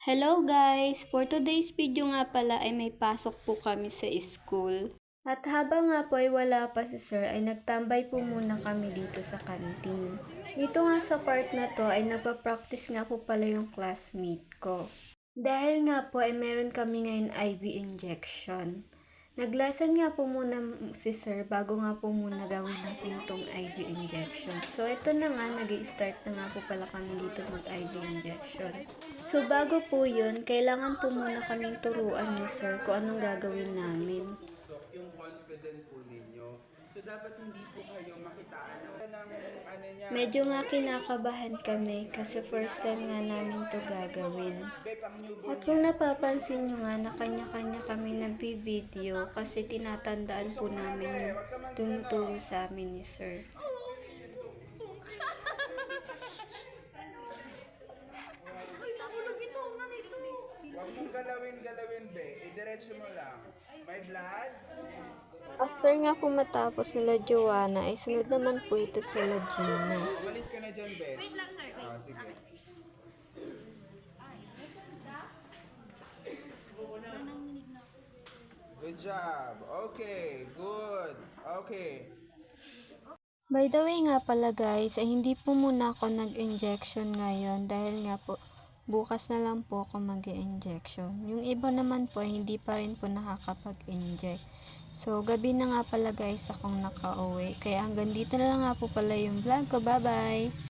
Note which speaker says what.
Speaker 1: Hello guys! For today's video nga pala ay may pasok po kami sa school. At habang nga po ay wala pa si sir ay nagtambay po muna kami dito sa kantin. Dito nga sa part na to ay nagpa-practice nga po pala yung classmate ko. Dahil nga po ay meron kami ngayon IV injection. Naglasan nga po muna si sir bago nga po muna gawin natin tong IV injection. So ito na nga, nag-i-start na nga po pala kami dito mag-IV injection. So bago po yun, kailangan po muna kaming turuan ni sir kung anong gagawin namin.
Speaker 2: Yung confident po ninyo. So dapat hindi po kayo makitaan ng ano niya.
Speaker 1: Medyo nga kinakabahan kami kasi first time nga namin to gagawin. At kung napapansin nyo nga na kanya-kanya kami nagbi-video kasi tinatandaan po namin yung tinuturo sa amin ni sir.
Speaker 2: Huwag mong galawin, be. Idiretso mo lang. May blood?
Speaker 1: After nga po matapos nila Joanna, ay sunod naman po ito sila Gina.
Speaker 2: Umalis ka na dyan, be. Wait lang, sir. Oh, sige. Good job. Okay, good. Okay.
Speaker 1: By the way nga pala guys, ay hindi po muna ako nag-injection ngayon dahil nga po bukas na lang po ako mag-injection. Yung iba naman po ay hindi pa rin po nakakapag-inject. So gabi na nga pala guys akong nakauwi. Kaya hanggang dito na lang nga po pala yung vlog ko. Bye bye!